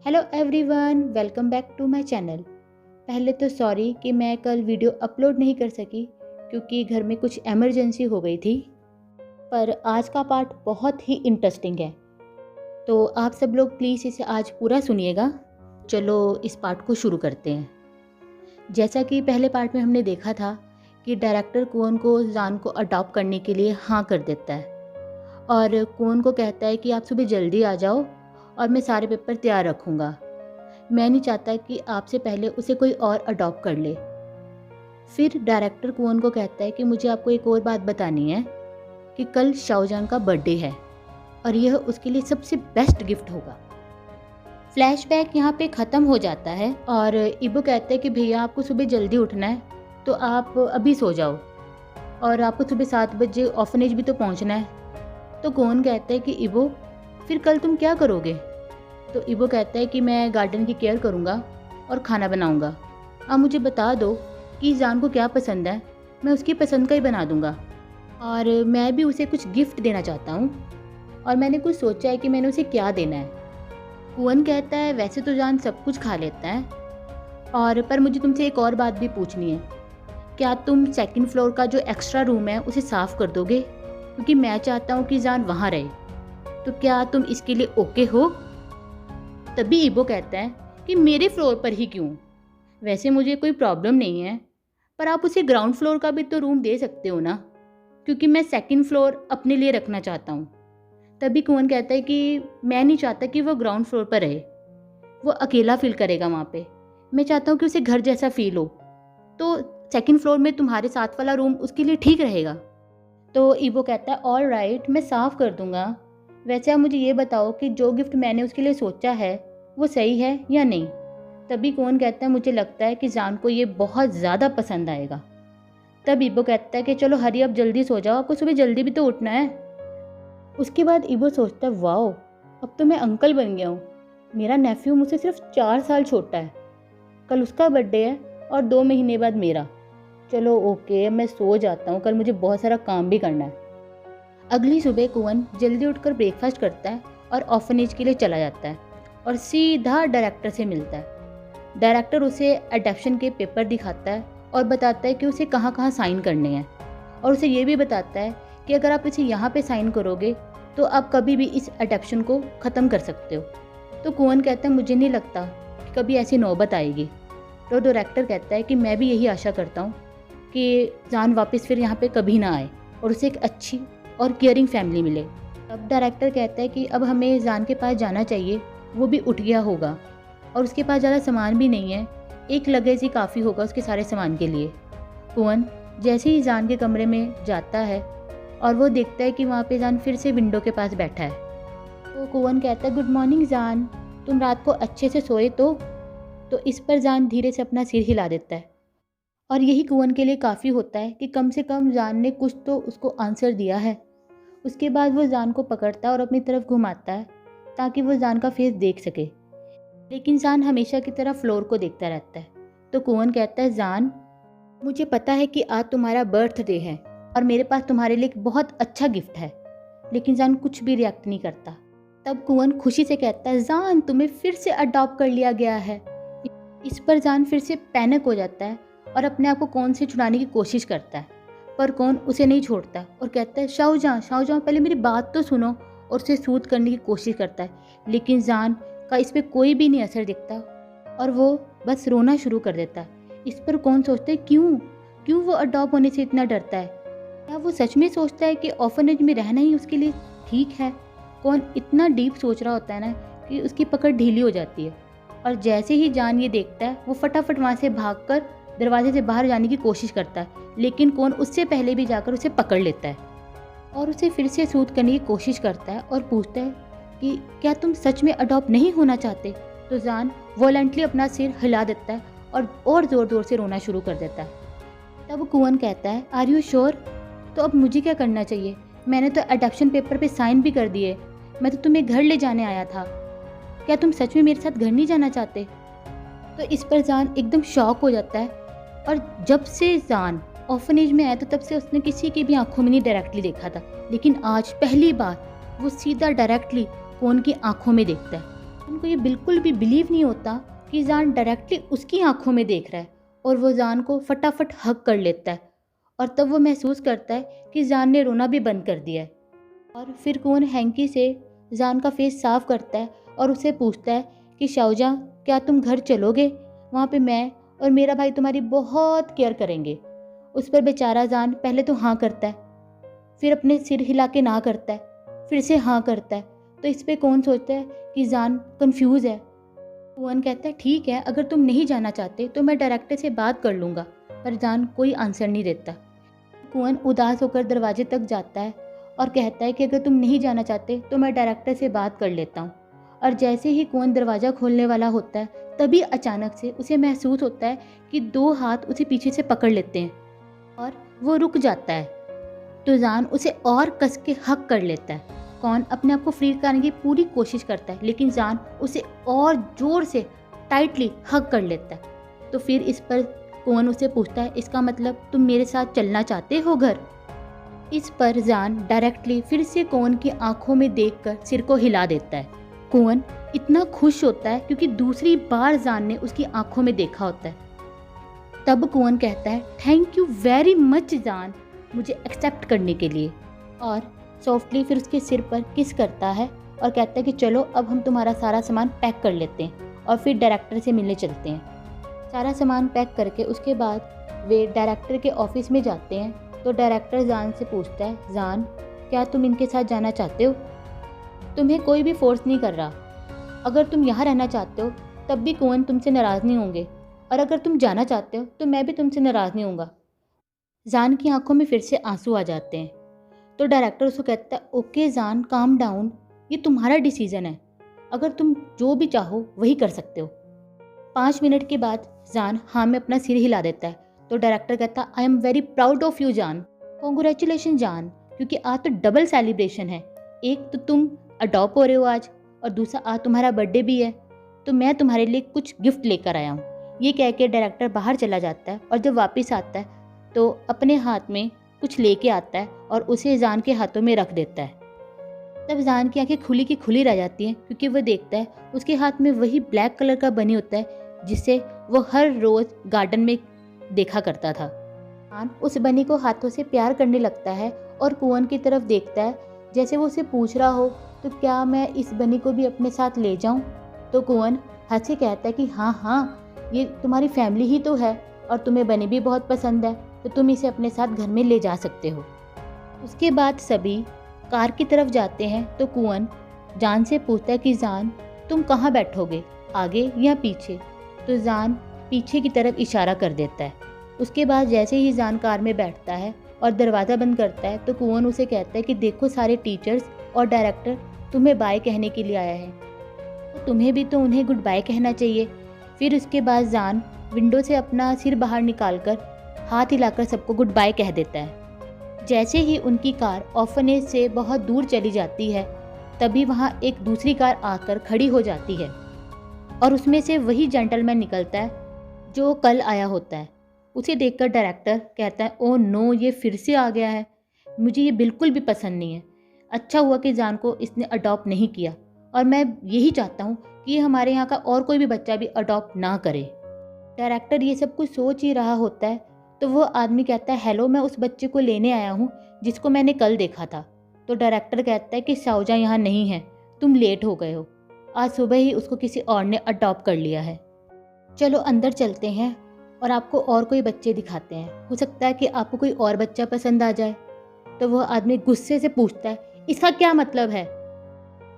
Hello everyone, welcome back to my channel. पहले तो sorry कि मैं कल वीडियो अपलोड नहीं कर सकी क्योंकि घर में कुछ इमरजेंसी हो गई थी। पर आज का पार्ट बहुत ही इंटरेस्टिंग है, तो आप सब लोग प्लीज़ इसे आज पूरा सुनिएगा। चलो इस पार्ट को शुरू करते हैं। जैसा कि पहले पार्ट में हमने देखा था कि डायरेक्टर कुओन को जान को अडॉप्ट करने के लिए हाँ कर देता है और कुओन को कहता है कि आप सुबह जल्दी आ जाओ और मैं सारे पेपर तैयार रखूँगा। मैं नहीं चाहता कि आपसे पहले उसे कोई और अडॉप्ट कर ले। फिर डायरेक्टर कुओन को कहता है कि मुझे आपको एक और बात बतानी है कि कल शाओजान का बर्थडे है और यह उसके लिए सबसे बेस्ट गिफ्ट होगा। फ्लैशबैक यहाँ पे ख़त्म हो जाता है और इबो कहता है कि भैया आपको सुबह जल्दी उठना है तो आप अभी सो जाओ और आपको सुबह 7 बजे ऑर्फनेज भी तो पहुँचना है। तो कुओन कहता है कि इबो फिर कल तुम क्या करोगे? तो इबो कहता है कि मैं गार्डन की केयर करूँगा और खाना बनाऊँगा। आप मुझे बता दो कि जान को क्या पसंद है, मैं उसकी पसंद का ही बना दूँगा। और मैं भी उसे कुछ गिफ्ट देना चाहता हूँ और मैंने कुछ सोचा है कि मैंने उसे क्या देना है। कुओन कहता है वैसे तो जान सब कुछ खा लेता है और पर मुझे तुमसे एक और बात भी पूछनी है। क्या तुम सेकंड फ्लोर का जो एक्स्ट्रा रूम है उसे साफ़ कर दोगे? क्योंकि मैं चाहता हूँ कि जान वहाँ रहे। तो क्या तुम इसके लिए ओके हो? तभी इबो कहता है कि मेरे फ्लोर पर ही क्यों? वैसे मुझे कोई प्रॉब्लम नहीं है, पर आप उसे ग्राउंड फ्लोर का भी तो रूम दे सकते हो ना, क्योंकि मैं सेकंड फ्लोर अपने लिए रखना चाहता हूँ। तभी कुओन कहता है कि मैं नहीं चाहता कि वो ग्राउंड फ्लोर पर रहे, वो अकेला फील करेगा वहाँ पे। मैं चाहता हूँ कि उसे घर जैसा फील हो, तो सेकंड फ्लोर में तुम्हारे साथ वाला रूम उसके लिए ठीक रहेगा। तो इबो कहता है ऑल राइट, मैं साफ़ कर दूँगा। वैसे आप मुझे ये बताओ कि जो गिफ्ट मैंने उसके लिए सोचा है वो सही है या नहीं? तभी कुओन कहता है मुझे लगता है कि जान को ये बहुत ज़्यादा पसंद आएगा। तब इबो कहता है कि चलो हरी अब जल्दी सो जाओ, आपको सुबह जल्दी भी तो उठना है। उसके बाद इबो सोचता है वाओ, अब तो मैं अंकल बन गया हूँ। मेरा नेफ्यू मुझसे सिर्फ 4 साल छोटा है। कल उसका बर्थडे है और 2 महीने बाद मेरा। चलो ओके, मैं सो जाता हूँ, कल मुझे बहुत सारा काम भी करना है। अगली सुबह कुओन जल्दी उठकर ब्रेकफास्ट करता है और ऑर्फनेज के लिए चला जाता है और सीधा डायरेक्टर से मिलता है। डायरेक्टर उसे अडॉप्शन के पेपर दिखाता है और बताता है कि उसे कहाँ कहाँ साइन करने हैं और उसे ये भी बताता है कि अगर आप इसे यहाँ पे साइन करोगे तो आप कभी भी इस अडॉप्शन को ख़त्म कर सकते हो। तो कुओन कहता है मुझे नहीं लगता कि कभी ऐसी नौबत आएगी। तो डायरेक्टर कहता है कि मैं भी यही आशा करता हूँ कि जान वापस फिर यहाँ पे कभी ना आए और उसे एक अच्छी और केयरिंग फैमिली मिले। अब डायरेक्टर कहता है कि अब हमें जान के पास जाना चाहिए, वो भी उठ गया होगा और उसके पास ज़्यादा सामान भी नहीं है, एक लगेज ही काफ़ी होगा उसके सारे सामान के लिए। कुओन जैसे ही जान के कमरे में जाता है और वो देखता है कि वहाँ पे जान फिर से विंडो के पास बैठा है। तो कुओन कहता है गुड मॉर्निंग जान, तुम रात को अच्छे से सोए तो इस पर जान धीरे से अपना सिर हिला देता है और यही कुओन के लिए काफ़ी होता है कि कम से कम जान ने कुछ तो उसको आंसर दिया है। उसके बाद वो जान को पकड़ता है और अपनी तरफ घुमाता है ताकि वो जान का फेस देख सके, लेकिन जान हमेशा की तरह फ्लोर को देखता रहता है। तो कुओन कहता है जान, मुझे पता है कि आज तुम्हारा बर्थडे है और मेरे पास तुम्हारे लिए एक बहुत अच्छा गिफ्ट है। लेकिन जान कुछ भी रिएक्ट नहीं करता। तब कुओन खुशी से कहता है जान, तुम्हें फिर से अडॉप्ट कर लिया गया है। इस पर जान फिर से पैनिक हो जाता है और अपने आप को कौन से छुड़ाने की कोशिश करता है, पर कौन उसे नहीं छोड़ता और कहता है शाओजान पहले मेरी बात तो सुनो, और उसे सूद करने की कोशिश करता है। लेकिन जान का इस पर कोई भी नहीं असर दिखता और वो बस रोना शुरू कर देता है। इस पर कौन सोचता है क्यों वो अडॉप्ट होने से इतना डरता है? क्या वो सच में सोचता है कि ऑर्फनेज में रहना ही उसके लिए ठीक है? कौन इतना डीप सोच रहा होता है ना कि उसकी पकड़ ढीली हो जाती है। और जैसे ही जान ये देखता है वो फटाफट वहाँ से भागकर दरवाजे से बाहर जाने की कोशिश करता है, लेकिन कौन उससे पहले भी जाकर उसे पकड़ लेता है और उसे फिर से सूद करने की कोशिश करता है और पूछता है कि क्या तुम सच में अडॉप्ट नहीं होना चाहते? तो जान वॉलंटली अपना सिर हिला देता है और ज़ोर ज़ोर से रोना शुरू कर देता है। तब कुओन कहता है आर यू श्योर? तो अब मुझे क्या करना चाहिए? मैंने तो अडॉप्शन पेपर पे साइन भी कर दिए, मैं तो तुम्हें घर ले जाने आया था। क्या तुम सच में मेरे साथ घर नहीं जाना चाहते? तो इस पर जान एकदम शॉक हो जाता है और जब से जान ऑर्फनेज में आया था तब से उसने किसी की भी आंखों में नहीं डायरेक्टली देखा था, लेकिन आज पहली बार वो सीधा डायरेक्टली कुओन की आंखों में देखता है उनको ये बिल्कुल भी बिलीव नहीं होता कि जान डायरेक्टली उसकी आंखों में देख रहा है और वो जान को फटाफट हग कर लेता है। और तब वो महसूस करता है कि जान ने रोना भी बंद कर दिया है। और फिर कुवन हैंकी से जान का फेस साफ करता है और उसे पूछता है कि शाओजा, क्या तुम घर चलोगे? वहाँ पे मैं और मेरा भाई तुम्हारी बहुत केयर करेंगे। उस पर बेचारा जान पहले तो हाँ करता है, फिर अपने सिर हिला के ना करता है, फिर से हाँ करता है। तो इस पे कौन सोचता है कि जान कंफ्यूज है। कुवन कहता है ठीक है, अगर तुम नहीं जाना चाहते तो मैं डायरेक्टर से बात कर लूँगा। पर जान कोई आंसर नहीं देता। कुवन उदास होकर दरवाजे तक जाता है और कहता है कि अगर तुम नहीं जाना चाहते तो मैं डायरेक्टर से बात कर लेता हूँ। और जैसे ही कुवन दरवाज़ा खोलने वाला होता है तभी अचानक से उसे महसूस होता है कि 2 हाथ उसे पीछे से पकड़ लेते हैं और वो रुक जाता है। तो जान उसे और कस के हक कर लेता है। कौन अपने आप को फ्री करने की पूरी कोशिश करता है, लेकिन जान उसे और जोर से टाइटली हक कर लेता है। तो फिर इस पर कौन उसे पूछता है, इसका मतलब तुम मेरे साथ चलना चाहते हो घर? इस पर जान डायरेक्टली फिर से कौन की आंखों में देखकर सिर को हिला देता है। कौन इतना खुश होता है क्योंकि दूसरी बार जान ने उसकी आंखों में देखा होता है। तब कौन कहता है थैंक यू वेरी मच जान, मुझे एक्सेप्ट करने के लिए। और सॉफ्टली फिर उसके सिर पर किस करता है और कहता है कि चलो अब हम तुम्हारा सारा सामान पैक कर लेते हैं और फिर डायरेक्टर से मिलने चलते हैं। सारा सामान पैक करके उसके बाद वे डायरेक्टर के ऑफिस में जाते हैं। तो डायरेक्टर जान से पूछता है, जान क्या तुम इनके साथ जाना चाहते हो? तुम्हें कोई भी फोर्स नहीं कर रहा। अगर तुम यहाँ रहना चाहते हो तब भी कौन तुमसे नाराज़ नहीं होंगे, और अगर तुम जाना चाहते हो तो मैं भी तुमसे नाराज़ नहीं होऊंगा। जान की आंखों में फिर से आंसू आ जाते हैं। तो डायरेक्टर उसको कहता है ओके जान, काम डाउन, ये तुम्हारा डिसीजन है, अगर तुम जो भी चाहो वही कर सकते हो। 5 मिनट के बाद जान हाँ में अपना सिर हिला देता है। तो डायरेक्टर कहता I am very proud of you जान, कॉन्ग्रेचुलेशन जान, क्योंकि आज तो डबल सेलिब्रेशन है। एक तो तुम अडॉप्ट हो रहे हो आज, और दूसरा आज तुम्हारा बर्थडे भी है, तो मैं तुम्हारे लिए कुछ गिफ्ट लेकर आया हूँ। ये कह के डायरेक्टर बाहर चला जाता है और जब वापस आता है तो अपने हाथ में कुछ लेके आता है और उसे जान के हाथों में रख देता है। तब जान की आंखें खुली की खुली रह जाती हैं क्योंकि वह देखता है उसके हाथ में वही ब्लैक कलर का बनी होता है जिसे वो हर रोज़ गार्डन में देखा करता था। जान उस बनी को हाथों से प्यार करने लगता है और कुवन की तरफ देखता है जैसे वो उसे पूछ रहा हो तो क्या मैं इस बनी को भी अपने साथ ले जाऊं? तो कुवन हंस के कहता है कि हाँ हाँ, ये तुम्हारी फैमिली ही तो है और तुम्हें बनी भी बहुत पसंद है, तो तुम इसे अपने साथ घर में ले जा सकते हो। उसके बाद सभी कार की तरफ जाते हैं। तो कुवन जान से पूछता है कि जान तुम कहाँ बैठोगे, आगे या पीछे? तो जान पीछे की तरफ इशारा कर देता है। उसके बाद जैसे ही जान कार में बैठता है और दरवाज़ा बंद करता है तो कुवन उसे कहता है कि देखो सारे टीचर्स और डायरेक्टर तुम्हें बाय कहने के लिए आया है, तो तुम्हें भी तो उन्हें गुड बाय कहना चाहिए। फिर उसके बाद जान विंडो से अपना सिर बाहर निकालकर हाथ हिलाकर सबको गुड बाय कह देता है। जैसे ही उनकी कार ऑर्फनेज से बहुत दूर चली जाती है तभी वहाँ एक दूसरी कार आकर खड़ी हो जाती है और उसमें से वही जेंटलमैन निकलता है जो कल आया होता है। उसे देखकर डायरेक्टर कहता है ओ नो, ये फिर से आ गया है, मुझे ये बिल्कुल भी पसंद नहीं है। अच्छा हुआ कि जान को इसने अडॉप्ट नहीं किया और मैं यही चाहता हूँ कि हमारे यहाँ का और कोई भी बच्चा भी अडॉप्ट ना करे। डायरेक्टर ये सब कुछ सोच ही रहा होता है तो वो आदमी कहता है हेलो, मैं उस बच्चे को लेने आया हूँ जिसको मैंने कल देखा था। तो डायरेक्टर कहता है कि शाओजा यहाँ नहीं है, तुम लेट हो गए हो, आज सुबह ही उसको किसी और ने अडॉप्ट कर लिया है। चलो अंदर चलते हैं और आपको और कोई बच्चे दिखाते हैं, हो सकता है कि आपको कोई और बच्चा पसंद आ जाए। तो वह आदमी गुस्से से पूछता है इसका क्या मतलब है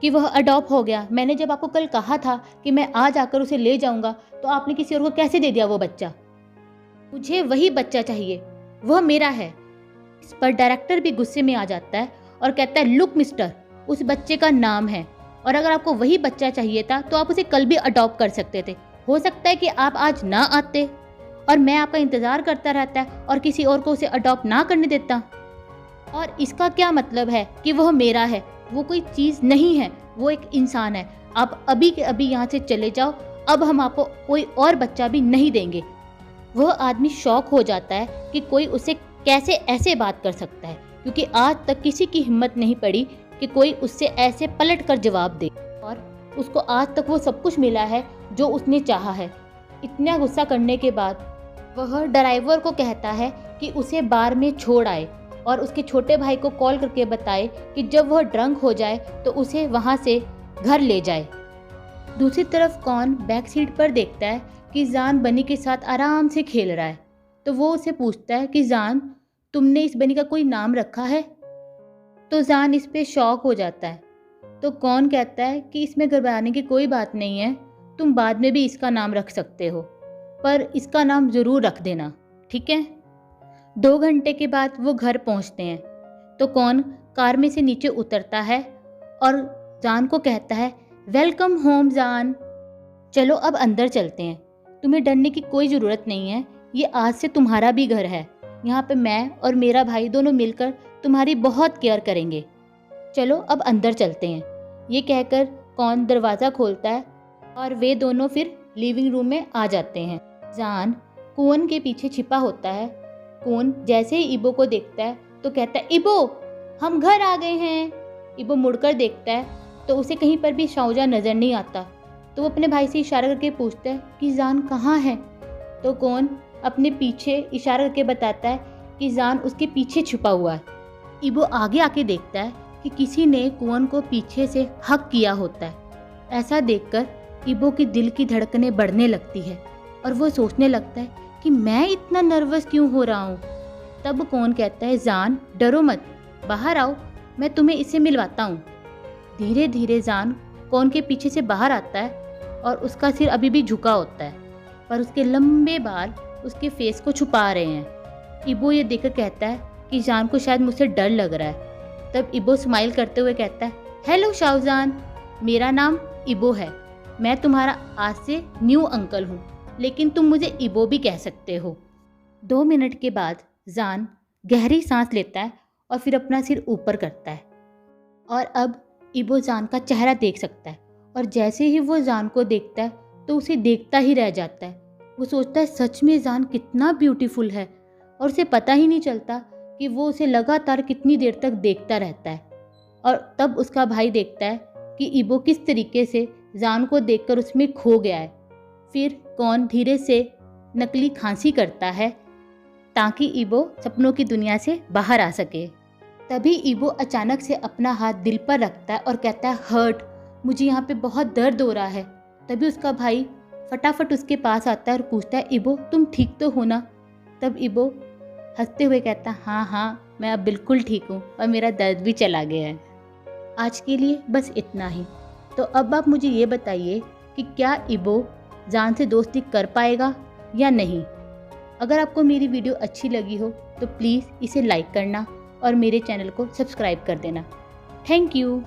कि वह अडॉप्ट हो गया? मैंने जब आपको कल कहा था कि मैं आज आकर उसे ले जाऊंगा तो आपने किसी और को कैसे दे दिया वो बच्चा? मुझे वही बच्चा चाहिए, वह मेरा है। इस पर डायरेक्टर भी गुस्से में आ जाता है और कहता है लुक मिस्टर, उस बच्चे का नाम है और अगर आपको वही बच्चा चाहिए था तो आप उसे कल भी अडॉप्ट कर सकते थे। हो सकता है कि आप आज ना आते और मैं आपका इंतज़ार करता रहता और किसी और को उसे अडॉप्ट ना करने देता। और इसका क्या मतलब है कि वह मेरा है? वो कोई चीज़ नहीं है, वो एक इंसान है। आप अभी के अभी यहाँ से चले जाओ, अब हम आपको कोई और बच्चा भी नहीं देंगे। वह आदमी शॉक हो जाता है कि कोई उसे कैसे ऐसे बात कर सकता है, क्योंकि आज तक किसी की हिम्मत नहीं पड़ी कि कोई उससे ऐसे पलट कर जवाब दे। और उसको आज तक वो सब कुछ मिला है जो उसने चाहा है। इतना गुस्सा करने के बाद वह ड्राइवर को कहता है कि उसे बार में छोड़ आए और उसके छोटे भाई को कॉल करके बताए कि जब वह ड्रंक हो जाए तो उसे वहाँ से घर ले जाए। दूसरी तरफ कौन बैक सीट पर देखता है कि जान बनी के साथ आराम से खेल रहा है, तो वो उसे पूछता है कि जान, तुमने इस बनी का कोई नाम रखा है? तो जान इस पे शॉक हो जाता है। तो कौन कहता है कि इसमें घबराने की कोई बात नहीं है, तुम बाद में भी इसका नाम रख सकते हो, पर इसका नाम ज़रूर रख देना, ठीक है? 2 घंटे के बाद वो घर पहुंचते हैं तो कौन कार में से नीचे उतरता है और जान को कहता है, वेलकम होम जान, चलो अब अंदर चलते हैं, तुम्हें डरने की कोई ज़रूरत नहीं है, ये आज से तुम्हारा भी घर है, यहाँ पे मैं और मेरा भाई दोनों मिलकर तुम्हारी बहुत केयर करेंगे, चलो अब अंदर चलते हैं। ये कहकर कौन दरवाज़ा खोलता है और वे दोनों फिर लिविंग रूम में आ जाते हैं। जान कुवन के पीछे छिपा होता है। कुवन जैसे ही इबो को देखता है तो कहता है, इबो हम घर आ गए हैं। इबो मुड़कर देखता है तो उसे कहीं पर भी शाओजा नज़र नहीं आता, तो वो अपने भाई से इशारा करके पूछता है कि जान कहाँ है? तो कौन अपने पीछे इशारा करके बताता है कि जान उसके पीछे छुपा हुआ है। इबो आगे आके देखता है कि किसी ने कुवन को पीछे से हक किया होता है। ऐसा देखकर इबो की दिल की धड़कनें बढ़ने लगती है और वो सोचने लगता है कि मैं इतना नर्वस क्यों हो रहा हूँ। तब कौन कहता है, जान डरो मत, बाहर आओ, मैं तुम्हें इससे मिलवाता हूँ। धीरे धीरे जान कौन के पीछे से बाहर आता है और उसका सिर अभी भी झुका होता है, पर उसके लंबे बाल उसके फेस को छुपा रहे हैं। इबो ये देखकर कहता है कि जान को शायद मुझसे डर लग रहा है। तब इबो स्माइल करते हुए कहता है, हेलो शाओजान, मेरा नाम इबो है, मैं तुम्हारा आज से न्यू अंकल हूँ, लेकिन तुम मुझे इबो भी कह सकते हो। 2 मिनट के बाद जान गहरी सांस लेता है और फिर अपना सिर ऊपर करता है और अब इबो जान का चेहरा देख सकता है और जैसे ही वो जान को देखता है तो उसे देखता ही रह जाता है। वो सोचता है सच में जान कितना ब्यूटीफुल है और उसे पता ही नहीं चलता कि वो उसे लगातार कितनी देर तक देखता रहता है। और तब उसका भाई देखता है कि इबो किस तरीके से जान को देखकर उसमें खो गया है। फिर कौन धीरे से नकली खांसी करता है ताकि इबो सपनों की दुनिया से बाहर आ सके। तभी इबो अचानक से अपना हाथ दिल पर रखता है और कहता है, हर्ट, मुझे यहाँ पे बहुत दर्द हो रहा है। तभी उसका भाई फटाफट उसके पास आता है और पूछता है, इबो तुम ठीक तो हो ना? तब इबो हंसते हुए कहता है, हाँ हाँ मैं अब बिल्कुल ठीक हूँ और मेरा दर्द भी चला गया है। आज के लिए बस इतना ही। तो अब आप मुझे ये बताइए कि क्या इबो जान से दोस्ती कर पाएगा या नहीं। अगर आपको मेरी वीडियो अच्छी लगी हो तो प्लीज़ इसे लाइक करना और मेरे चैनल को सब्सक्राइब कर देना। Thank you.